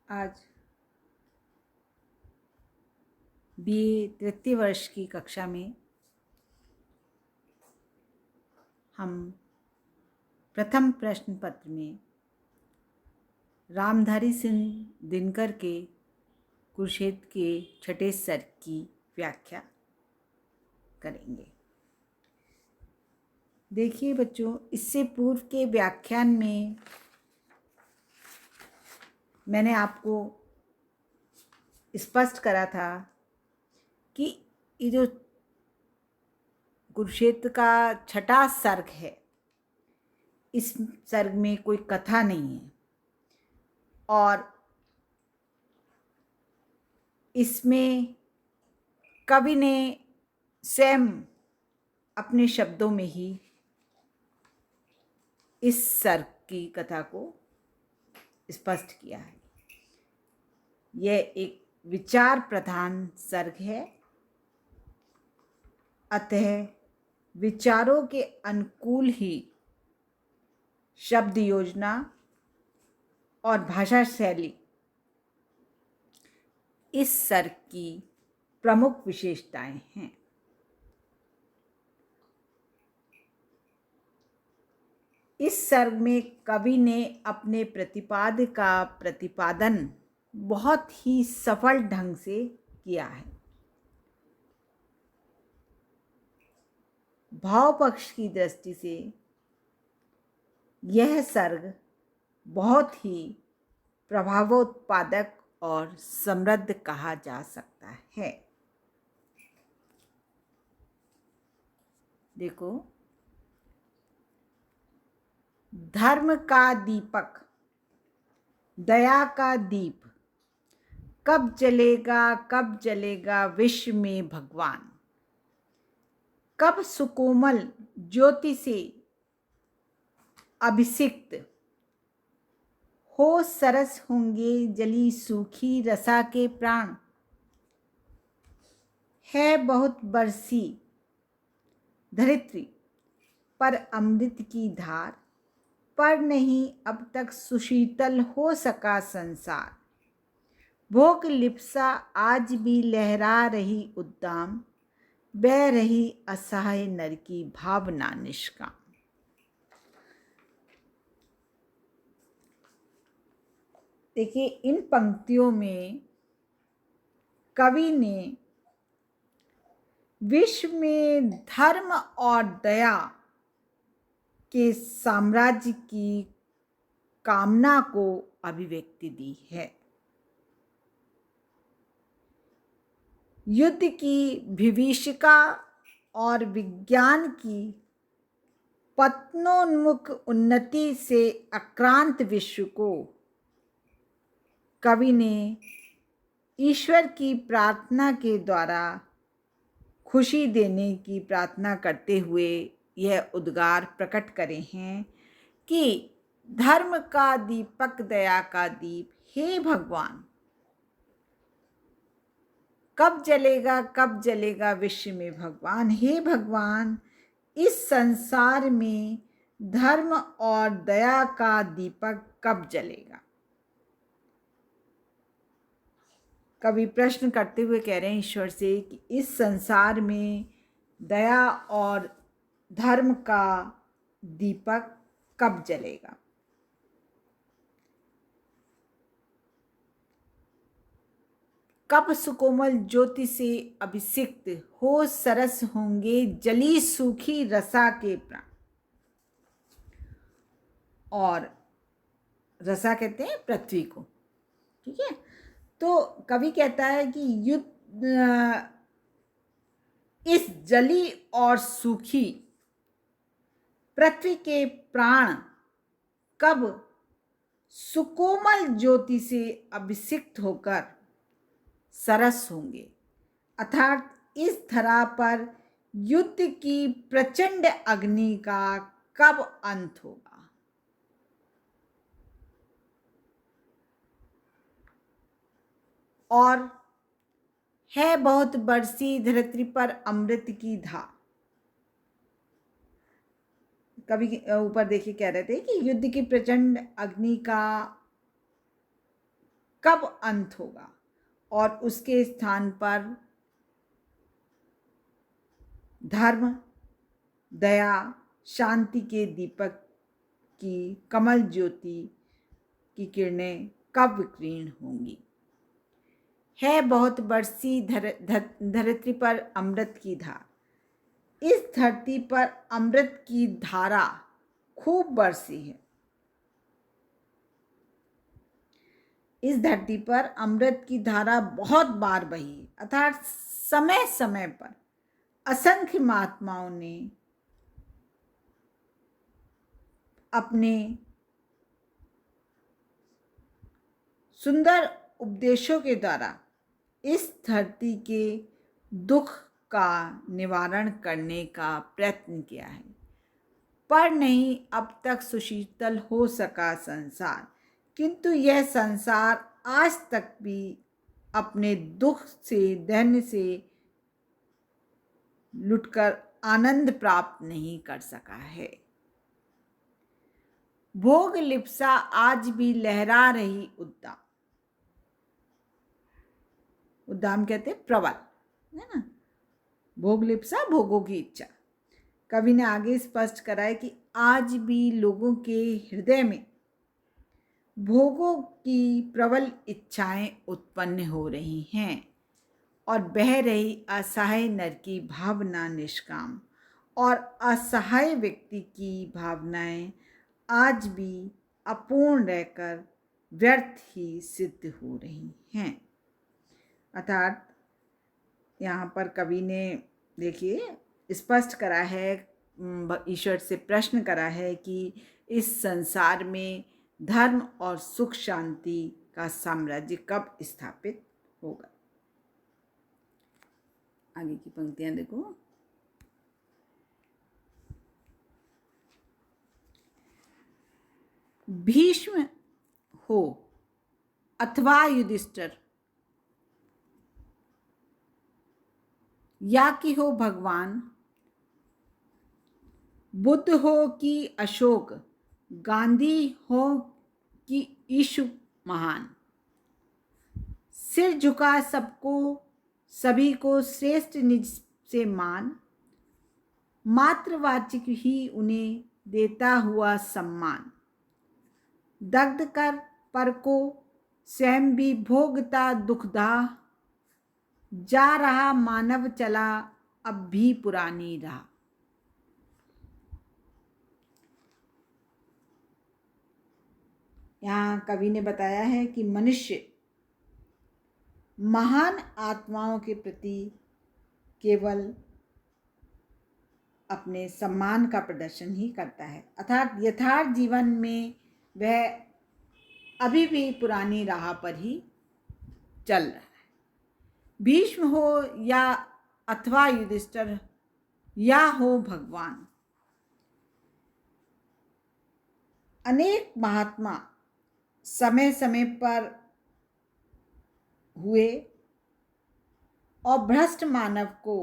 आज बीए तृतीय वर्ष की कक्षा में हम प्रथम प्रश्न पत्र में रामधारी सिंह दिनकर के कुरुक्षेत्र के छठे सर्ग की व्याख्या करेंगे। देखिए बच्चों, इससे पूर्व के व्याख्यान में मैंने आपको स्पष्ट करा था कि ये जो कुरुक्षेत्र का छठा सर्ग है, इस सर्ग में कोई कथा नहीं है और इसमें कवि ने स्वयं अपने शब्दों में ही इस सर्ग की कथा को स्पष्ट किया है। यह एक विचार प्रधान सर्ग है, अतः विचारों के अनुकूल ही शब्द योजना और भाषा शैली इस सर्ग की प्रमुख विशेषताएं हैं। इस सर्ग में कवि ने अपने प्रतिपाद्य का प्रतिपादन बहुत ही सफल ढंग से किया है। भाव पक्ष की दृष्टि से यह सर्ग बहुत ही प्रभावोत्पादक और समृद्ध कहा जा सकता है। देखो, धर्म का दीपक, दया का दीप, कब जलेगा विश्व में भगवान। कब सुकोमल ज्योति से अभिषिक्त हो सरस होंगे जली सूखी रसा के प्राण। है बहुत बरसी धरित्री पर अमृत की धार, पर नहीं अब तक सुशीतल हो सका संसार। भोग लिप्सा आज भी लहरा रही उद्दाम, बह रही असहाय नर की भावना निष्काम। देखिए, इन पंक्तियों में कवि ने विश्व में धर्म और दया के साम्राज्य की कामना को अभिव्यक्ति दी है। युद्ध की विभीषिका और विज्ञान की पतनोन्मुख उन्नति से आक्रांत विश्व को कवि ने ईश्वर की प्रार्थना के द्वारा खुशी देने की प्रार्थना करते हुए यह उद्गार प्रकट करे हैं कि धर्म का दीपक, दया का दीप, हे भगवान, कब जलेगा विश्व में भगवान। हे भगवान, इस संसार में धर्म और दया का दीपक कब जलेगा। कवि प्रश्न करते हुए कह रहे हैं ईश्वर से कि इस संसार में दया और धर्म का दीपक कब जलेगा। कब सुकोमल ज्योति से अभिषिक्त हो सरस होंगे जली सूखी रसा के प्राण। और रसा कहते हैं पृथ्वी को, ठीक है। तो कवि कहता है कि इस जली और सूखी पृथ्वी के प्राण कब सुकोमल ज्योति से अभिषिक्त होकर सरस होंगे, अर्थात इस धरा पर युद्ध की प्रचंड अग्नि का कब अंत होगा। और है बहुत बरसी धरित्री पर अमृत की धार। कवि ऊपर देखिए कह रहे थे कि युद्ध की प्रचंड अग्नि का कब अंत होगा और उसके स्थान पर धर्म, दया, शांति के दीपक की कमल ज्योति की किरणें कब विकीर्ण होंगी। है बहुत बरसी धरती पर अमृत की धार। इस धरती पर अमृत की धारा खूब बरसी है। इस धरती पर अमृत की धारा बहुत बार बही है, अर्थात समय समय पर असंख्य महात्माओं ने अपने सुंदर उपदेशों के द्वारा इस धरती के दुख का निवारण करने का प्रयत्न किया है, पर नहीं अब तक सुशीतल हो सका संसार। किंतु यह संसार आज तक भी अपने दुख से, दैन्य से लुटकर आनंद प्राप्त नहीं कर सका है। भोग लिप्सा आज भी लहरा रही उद्दाम। उद्दाम कहते प्रबल, है ना। भोग लिप्सा, भोगों की इच्छा। कवि ने आगे स्पष्ट करा है कि आज भी लोगों के हृदय में भोगों की प्रबल इच्छाएं उत्पन्न हो रही हैं और बह रही असहाय नर की भावना निष्काम और असहाय व्यक्ति की भावनाएं आज भी अपूर्ण रहकर व्यर्थ ही सिद्ध हो रही हैं। अर्थात यहाँ पर कवि ने देखिए स्पष्ट करा है, ईश्वर से प्रश्न करा है कि इस संसार में धर्म और सुख शांति का साम्राज्य कब स्थापित होगा। आगे की पंक्तियां देखो। भीष्म हो अथवा युधिष्ठिर या कि हो भगवान, बुद्ध हो कि अशोक, गांधी हो कि यीशु महान, सिर झुका सबको सभी को श्रेष्ठ निज से मान, मातृवाचिक ही उन्हें देता हुआ सम्मान, दग्ध कर पर को स्वयं भी भोगता दुखदाह, जा रहा मानव चला अब भी पुरानी राह। यहाँ कवि ने बताया है कि मनुष्य महान आत्माओं के प्रति केवल अपने सम्मान का प्रदर्शन ही करता है, अर्थात यथार्थ जीवन में वह अभी भी पुरानी राह पर ही चल रहा है। भीष्म हो या अथवा युधिष्ठिर या हो भगवान, अनेक महात्मा समय समय पर हुए और भ्रष्ट मानव को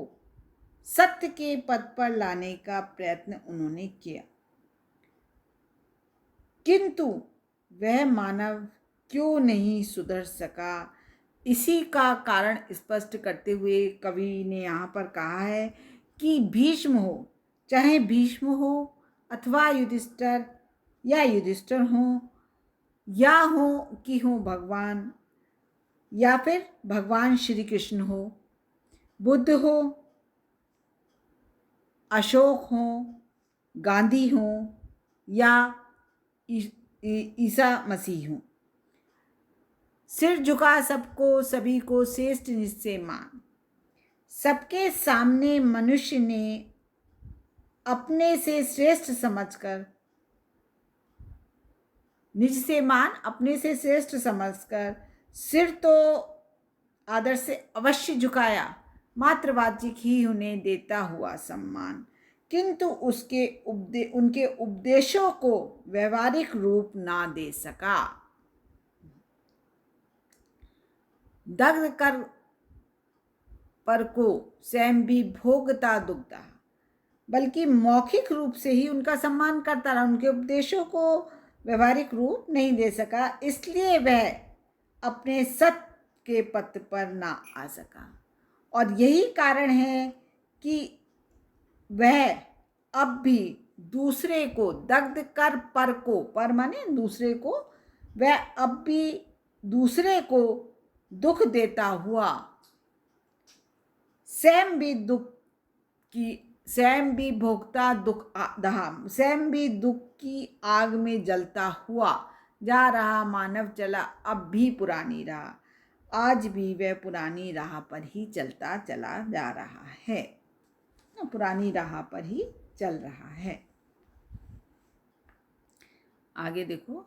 सत्य के पद पर लाने का प्रयत्न उन्होंने किया, किंतु वह मानव क्यों नहीं सुधर सका। इसी का कारण स्पष्ट करते हुए कवि ने यहाँ पर कहा है कि भीष्म हो, चाहे भीष्म हो अथवा युधिष्ठिर या युधिष्ठिर हो, या हो कि हो भगवान, या फिर भगवान श्री कृष्ण हो, बुद्ध हो, अशोक हो, गांधी हो या ईसा मसीह हो, सिर झुका सबको सभी को श्रेष्ठ निज से मान। सबके सामने मनुष्य ने अपने से श्रेष्ठ समझकर, निज से मान अपने से श्रेष्ठ समझकर सिर तो आदर से अवश्य झुकाया, मातृवाचिक ही उन्हें देता हुआ सम्मान, किंतु उनके उपदेशों को व्यवहारिक रूप ना दे सका। दग्ध कर पर को स्वयं भी भोगता दुग्धा, बल्कि मौखिक रूप से ही उनका सम्मान करता रहा, उनके उपदेशों को व्यवहारिक रूप नहीं दे सका, इसलिए वह अपने सत्य के पथ पर ना आ सका। और यही कारण है कि वह अब भी दूसरे को दग्ध कर पर माने दूसरे को, वह अब भी दूसरे को दुख देता हुआ स्वयं भी भोगता दुख दहा, स्वयं भी दुख की आग में जलता हुआ जा रहा मानव चला अब भी पुरानी राह, आज भी वह पुरानी राह पर ही चलता चला जा रहा है, पुरानी राह पर ही चल रहा है। आगे देखो,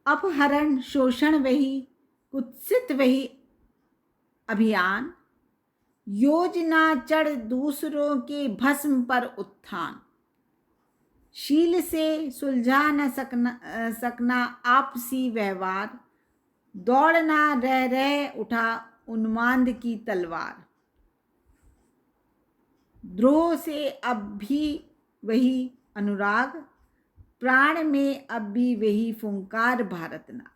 अपहरण शोषण वही, कुत्सित वही अभियान, योजना चढ़ दूसरों के भस्म पर उत्थान, शील से सुलझा न सकना आपसी व्यवहार, दौड़ना रह रह उठा उन्माद की तलवार, द्रोह से अब भी वही अनुराग, प्राण में अब भी वही फुंकार भारत ना।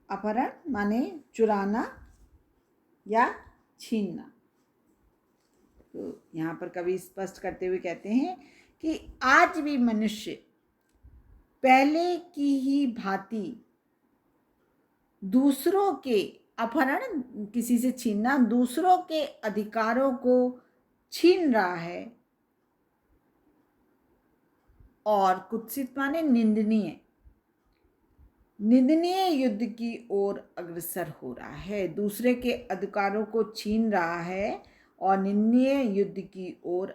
अपहरण माने चुराना या छीनना। तो यहाँ पर कवि स्पष्ट करते हुए कहते हैं कि आज भी मनुष्य पहले की ही भांति दूसरों के, अपहरण किसी से छीनना, दूसरों के अधिकारों को छीन रहा है, और कुत्सित माने निंदनीय युद्ध की ओर अग्रसर हो रहा है। दूसरे के अधिकारों को छीन रहा है और निंदनीय युद्ध की ओर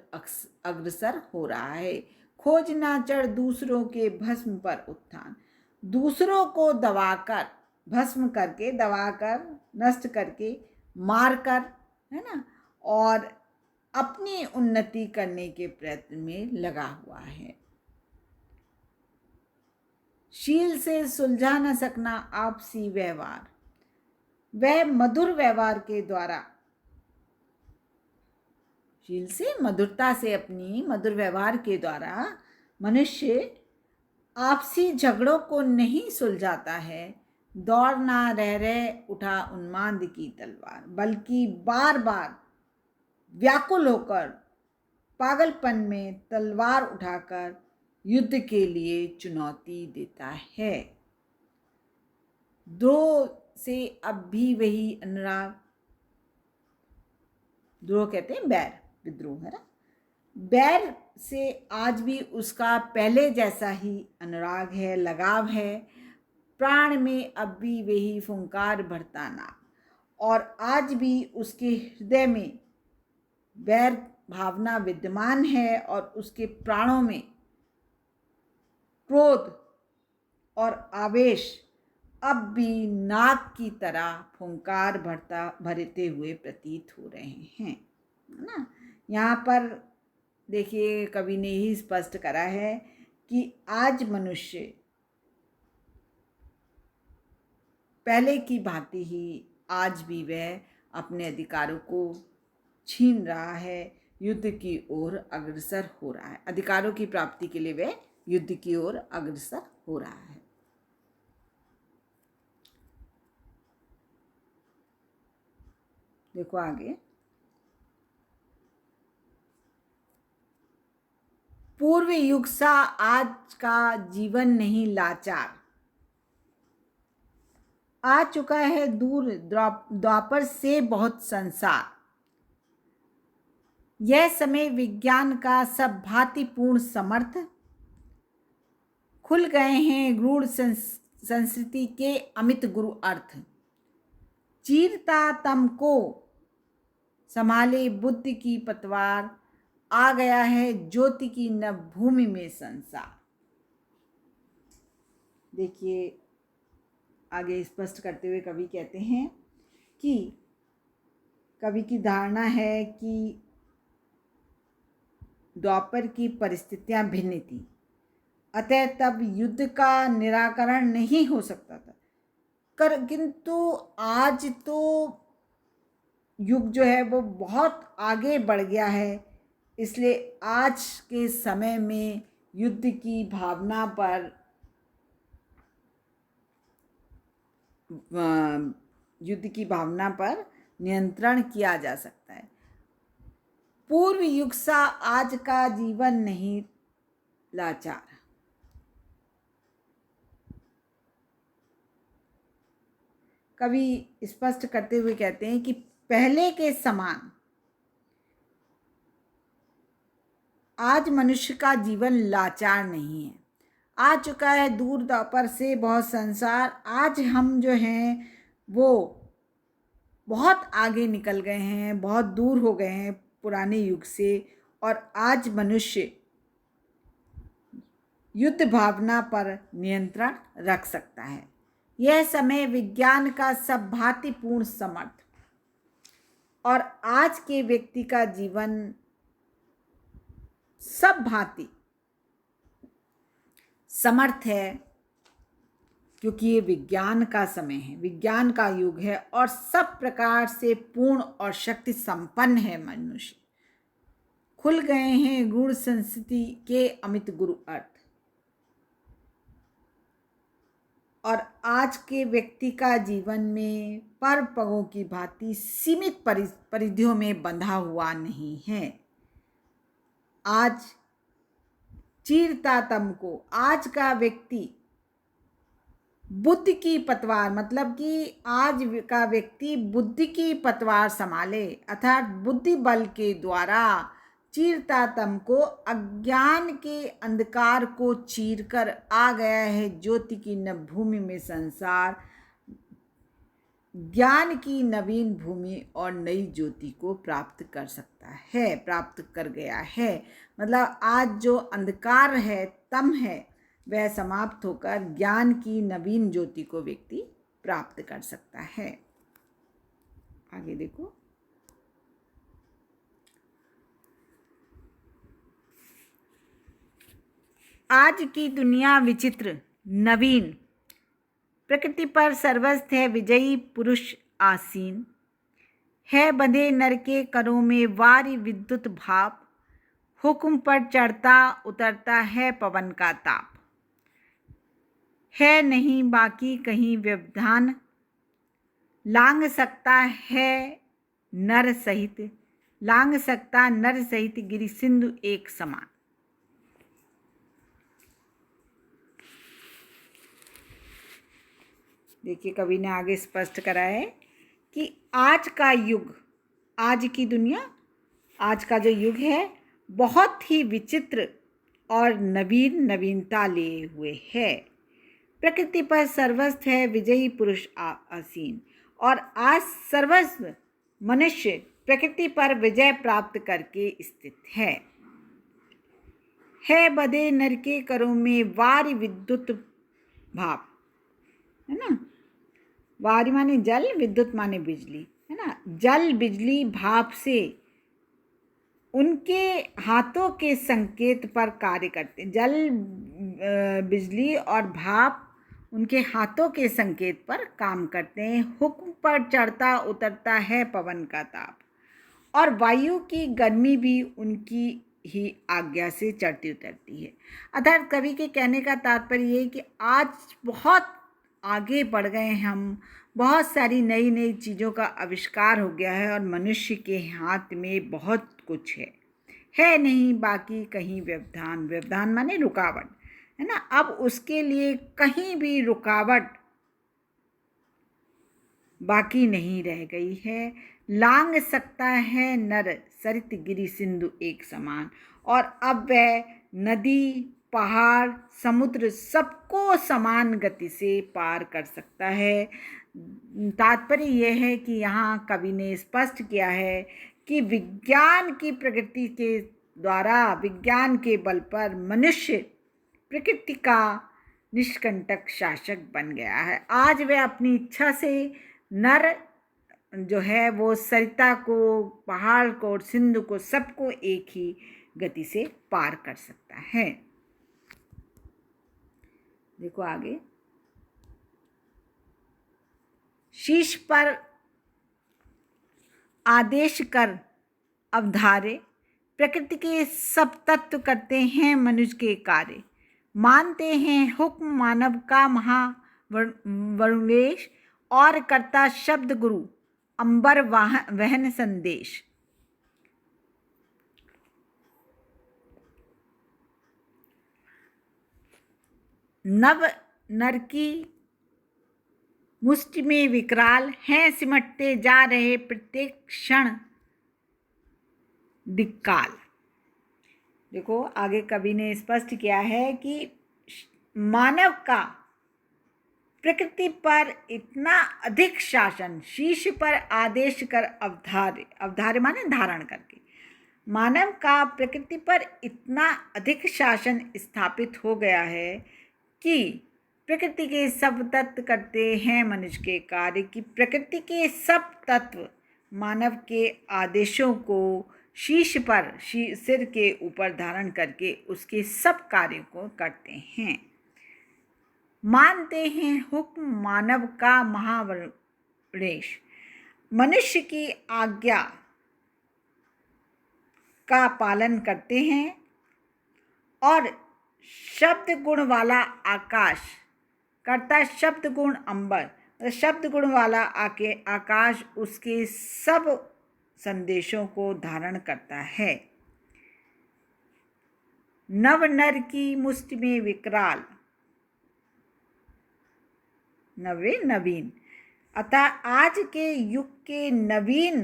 अग्रसर हो रहा है। खोजना चढ़ दूसरों के भस्म पर उत्थान, दूसरों को दबाकर, भस्म करके, दबाकर, नष्ट करके, मारकर, है ना, और अपनी उन्नति करने के प्रयत्न में लगा हुआ है। शील से सुलझा न सकना आपसी व्यवहार, वह मधुर व्यवहार के द्वारा, शील से मधुरता से, अपनी मधुर व्यवहार के द्वारा मनुष्य आपसी झगड़ों को नहीं सुलझाता है, दौड़ना रह रह उठा उन्माद की तलवार, बल्कि बार बार व्याकुल होकर पागलपन में तलवार उठाकर युद्ध के लिए चुनौती देता है। द्रोह से अब भी वही अनुराग, द्रोह कहते हैं बैर, विद्रोह है ना, बैर से आज भी उसका पहले जैसा ही अनुराग है, लगाव है, प्राण में अब भी वही फुंकार भरता ना, और आज भी उसके हृदय में बैर भावना विद्यमान है, और उसके प्राणों में क्रोध और आवेश अब भी नाग की तरह फुंकार भरते हुए प्रतीत हो रहे हैं, है ना। यहाँ पर देखिए कवि ने ही स्पष्ट करा है कि आज मनुष्य पहले की भांति ही आज भी वह अपने अधिकारों को छीन रहा है, युद्ध की ओर अग्रसर हो रहा है, अधिकारों की प्राप्ति के लिए वह युद्ध की ओर अग्रसर हो रहा है। देखो आगे, पूर्व युग सा आज का जीवन नहीं लाचार, आ चुका है दूर द्वापर से बहुत संसार, यह समय विज्ञान का सब भांतिपूर्ण समर्थ, खुल गए हैं गूढ़ संस्कृति के अमित गुरु अर्थ, चीरता तम को संभाले बुद्धि की पतवार, आ गया है ज्योति की नव भूमि में संसार। देखिए आगे स्पष्ट करते हुए कवि कहते हैं कि कवि की धारणा है कि द्वापर की परिस्थितियां भिन्न थी, अतः तब युद्ध का निराकरण नहीं हो सकता था, किंतु आज तो युग जो है वो बहुत आगे बढ़ गया है, इसलिए आज के समय में युद्ध की भावना पर नियंत्रण किया जा सकता है। पूर्व युग सा आज का जीवन नहीं लाचार। कवि स्पष्ट करते हुए कहते हैं कि पहले के समान आज मनुष्य का जीवन लाचार नहीं है। आ चुका है दूर दराज से बहुत संसार। आज हम जो हैं वो बहुत आगे निकल गए हैं, बहुत दूर हो गए हैं पुराने युग से, और आज मनुष्य युद्ध भावना पर नियंत्रण रख सकता है। यह समय विज्ञान का सब भांतिपूर्ण समर्थ और आज के व्यक्ति का जीवन सब भांति समर्थ है, क्योंकि ये विज्ञान का समय है, विज्ञान का युग है और सब प्रकार से पूर्ण और शक्ति संपन्न है। मनुष्य खुल गए हैं गुण संस्कृति के अमित गुरु अर्थ, और आज के व्यक्ति का जीवन में पर पगों की भांति सीमित परिधियों में बंधा हुआ नहीं है। आज चीरता तम को, आज का व्यक्ति बुद्धि की पतवार, मतलब कि आज का व्यक्ति बुद्धि की पतवार संभाले, अर्थात बुद्धि बल के द्वारा चीरता तम को, अज्ञान के अंधकार को चीरकर आ गया है ज्योति की नव भूमि में संसार, ज्ञान की नवीन भूमि और नई ज्योति को प्राप्त कर सकता है, प्राप्त कर गया है। मतलब आज जो अंधकार है, तम है, वह समाप्त होकर ज्ञान की नवीन ज्योति को व्यक्ति प्राप्त कर सकता है। आगे देखो, आज की दुनिया विचित्र नवीन, प्रकृति पर सर्वस्थ है विजयी पुरुष आसीन, है बंधे नर के करों में वारी विद्युत भाप, हुक्म पर चढ़ता उतरता है पवन का ताप, है नहीं बाकी कहीं व्यवधान, लांग सकता है नर सहित, लांग सकता नर सहित गिरि सिंधु एक समान। देखिए, कवि ने आगे स्पष्ट करा है कि आज का युग, आज की दुनिया, आज का जो युग है बहुत ही विचित्र और नवीनता लिए हुए है। प्रकृति पर सर्वस्व है विजयी पुरुष आसीन, और आज सर्वस्व मनुष्य प्रकृति पर विजय प्राप्त करके स्थित है बधे नर के करों में वारी विद्युत भाप, है ना। वारी माने जल, विद्युत माने बिजली, है ना। जल बिजली भाप से उनके हाथों के संकेत पर कार्य करते हैं। जल बिजली और भाप उनके हाथों के संकेत पर काम करते हैं। हुक्म पर चढ़ता उतरता है पवन का ताप, और वायु की गर्मी भी उनकी ही आज्ञा से चढ़ती उतरती है। अर्थात कवि के कहने का तात्पर्य ये है कि आज बहुत आगे बढ़ गए हैं हम, बहुत सारी नई नई चीज़ों का आविष्कार हो गया है और मनुष्य के हाथ में बहुत कुछ है नहीं बाकी कहीं व्यवधान, व्यवधान माने रुकावट, है ना। अब उसके लिए कहीं भी रुकावट बाकी नहीं रह गई है। लांग सकता है नर सरित गिरि सिंधु एक समान, और अब वह नदी, पहाड़, समुद्र सबको समान गति से पार कर सकता है। तात्पर्य यह है कि यहाँ कवि ने स्पष्ट किया है कि विज्ञान की प्रकृति के द्वारा, विज्ञान के बल पर मनुष्य प्रकृति का निष्कंटक शासक बन गया है। आज वह अपनी इच्छा से नर जो है वो सरिता को, पहाड़ को और सिंधु को, सबको एक ही गति से पार कर सकता है। देखो आगे, शीश पर आदेश कर अवधारे, प्रकृति के सब तत्व करते हैं मनुष्य के कार्य, मानते हैं हुक्म मानव का महावरुणेश, और करता शब्द गुरु अंबर वहन संदेश। नव नर की मुष्टि में विकराल हैं, सिमटते जा रहे प्रत्येक क्षण दिक्काल। देखो आगे कवि ने स्पष्ट किया है कि मानव का प्रकृति पर इतना अधिक शासन, शीश पर आदेश कर अवधार्य माने धारण करके, मानव का प्रकृति पर इतना अधिक शासन स्थापित हो गया है कि प्रकृति के सब तत्व करते हैं मनुष्य के कार्य, कि प्रकृति के सब तत्व मानव के आदेशों को शीश पर सिर के ऊपर धारण करके उसके सब कार्यों को करते हैं। मानते हैं हुक्म मानव का महावरुणेश, मनुष्य की आज्ञा का पालन करते हैं, और शब्द गुण वाला आकाश करता शब्द गुण अंबर, शब्द गुण वाला आकाश उसके सब संदेशों को धारण करता है। नव नर की मुष्टि में विकराल, नवे नवीन, अतः आज के युग के नवीन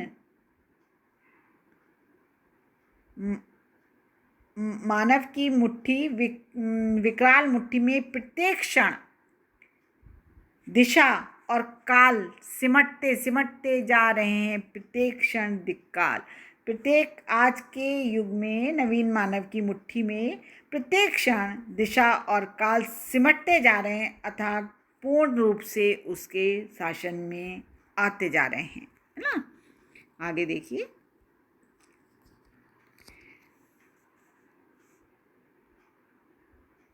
मानव की मुट्ठी विकराल मुट्ठी में प्रत्येक क्षण दिशा और काल सिमटते सिमटते जा रहे हैं, प्रत्येक क्षण दिक्काल। प्रत्येक आज के युग में नवीन मानव की मुट्ठी में प्रत्येक क्षण दिशा और काल सिमटते जा रहे हैं, अर्थात पूर्ण रूप से उसके शासन में आते जा रहे हैं, है ना। आगे देखिए,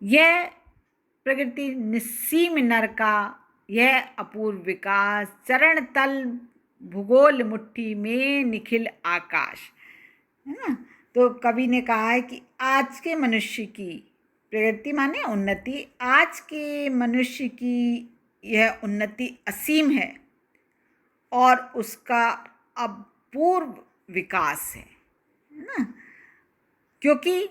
यह प्रकृति निस्सीम नर का यह अपूर्व विकास, चरण तल भूगोल मुट्ठी में निखिल आकाश, है ना। तो कवि ने कहा है कि आज के मनुष्य की प्रगति माने उन्नति, आज के मनुष्य की यह उन्नति असीम है और उसका अपूर्व विकास है ना, क्योंकि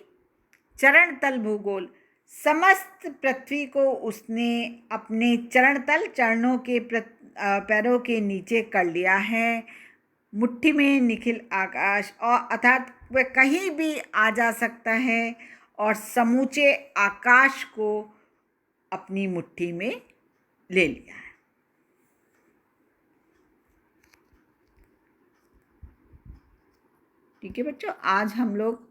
चरण तल भूगोल, समस्त पृथ्वी को उसने अपने चरणों के पैरों के नीचे कर लिया है। मुट्ठी में निखिल आकाश, और अर्थात वह कहीं भी आ जा सकता है और समूचे आकाश को अपनी मुट्ठी में ले लिया है। ठीक है बच्चों, आज हम लोग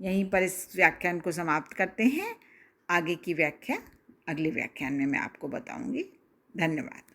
यहीं पर इस व्याख्यान को समाप्त करते हैं। आगे की व्याख्या अगले व्याख्यान में मैं आपको बताऊंगी। धन्यवाद।